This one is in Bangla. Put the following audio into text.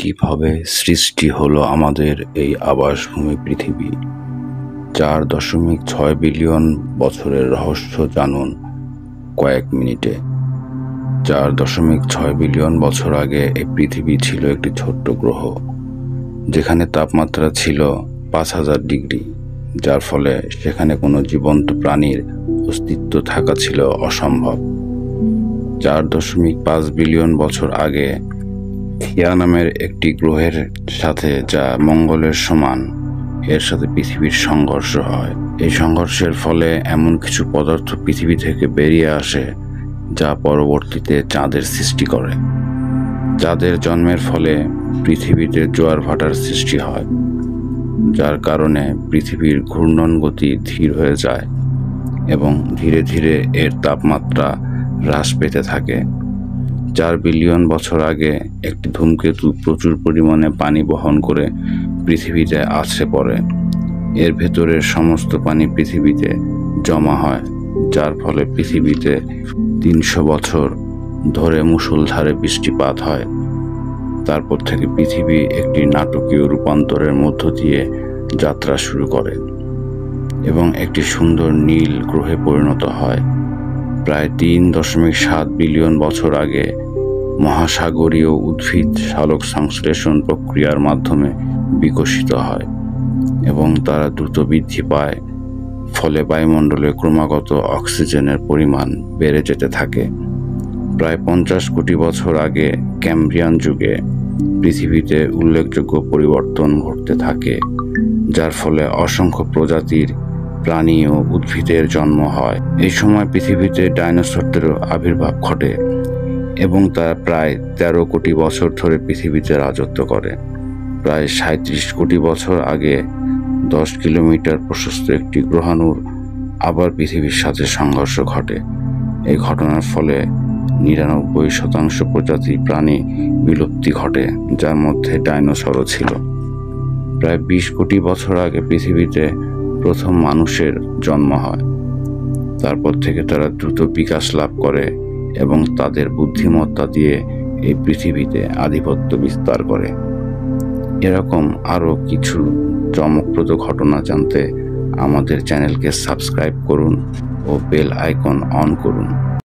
কিভাবে সৃষ্টি হলো আমাদের এই আবাসভূমি পৃথিবী। 4.6 বিলিয়ন বছরের রহস্য জানুন কয়েক মিনিটে। 4.6 বিলিয়ন বছর আগে এই পৃথিবী ছিল একটি ছোট্ট গ্রহ, যেখানে তাপমাত্রা ছিল 5000 ডিগ্রি, যার ফলে সেখানে কোনো জীবন্ত প্রাণীর অস্তিত্ব থাকা ছিল অসম্ভব। 4.5 বিলিয়ন বছর আগে থিয়া নামের একটি গ্রহের সাথে, যা মঙ্গলের সমান, এর সাথে পৃথিবীর সংঘর্ষ হয়। এই সংঘর্ষের ফলে এমন কিছু পদার্থ পৃথিবী থেকে বেরিয়ে আসে যা পরবর্তীতে চাঁদের সৃষ্টি করে। চাঁদের জন্মের ফলে পৃথিবীতে জোয়ার ভাটার সৃষ্টি হয়, যার কারণে পৃথিবীর ঘূর্ণন গতি ধীর হয়ে যায় এবং ধীরে ধীরে এর তাপমাত্রা হ্রাস পেতে থাকে। 4 বিলিয়ন বছর আগে একটি ধূমকেতু প্রচুর পরিমাণে পানি বহন করে পৃথিবীতে আছড়ে পড়ে। এর ভেতরের সমস্ত পানি পৃথিবীতে জমা হয়, যার ফলে পৃথিবীতে 300 বছর ধরে মুষলধারে বৃষ্টিপাত হয়। তারপর থেকে পৃথিবী একটি নাটকীয় রূপান্তরের মধ্য দিয়ে যাত্রা শুরু করে এবং একটি সুন্দর নীল গ্রহে পরিণত হয়। প্রায় 3.7 বিলিয়ন বছর আগে মহাসাগরীয় উদ্ভিদ সালোক সংশ্লেষণ প্রক্রিয়ার মাধ্যমে বিকশিত হয় এবং তারা দ্রুত বৃদ্ধি পায়, ফলে বায়ুমণ্ডলে ক্রমাগত অক্সিজেনের পরিমাণ বেড়ে যেতে থাকে। প্রায় 50 কোটি বছর আগে ক্যাম্ব্রিয়ান যুগে পৃথিবীতে উল্লেখযোগ্য পরিবর্তন ঘটতে থাকে, যার ফলে অসংখ্য প্রজাতির প্রাণী ও উদ্ভিদের জন্ম হয়। এই সময় পৃথিবীতে ডাইনোসরদেরও আবির্ভাব ঘটে এবং তারা প্রায় 13 কোটি বছর ধরে পৃথিবীতে রাজত্ব করে। প্রায় 37 কোটি বছর আগে 10 কিলোমিটার প্রশস্ত একটি গ্রহাণুর আবার পৃথিবীর সাথে সংঘর্ষ ঘটে। এই ঘটনার ফলে 99% প্রজাতি প্রাণী বিলুপ্তি ঘটে, যার মধ্যে ডাইনোসরও ছিল। প্রায় 20 কোটি বছর আগে পৃথিবীতে প্রথম মানুষের জন্ম হয়। তারপর থেকে তারা দ্রুত বিকাশ লাভ করে এবং তাদের বুদ্ধিমত্তা দিয়ে এই পৃথিবীতে আধিপত্য বিস্তার করে। এরকম আরও কিছু চমকপ্রদ ঘটনা জানতে আমাদের চ্যানেলকে সাবস্ক্রাইব করুন ও বেল আইকন অন করুন।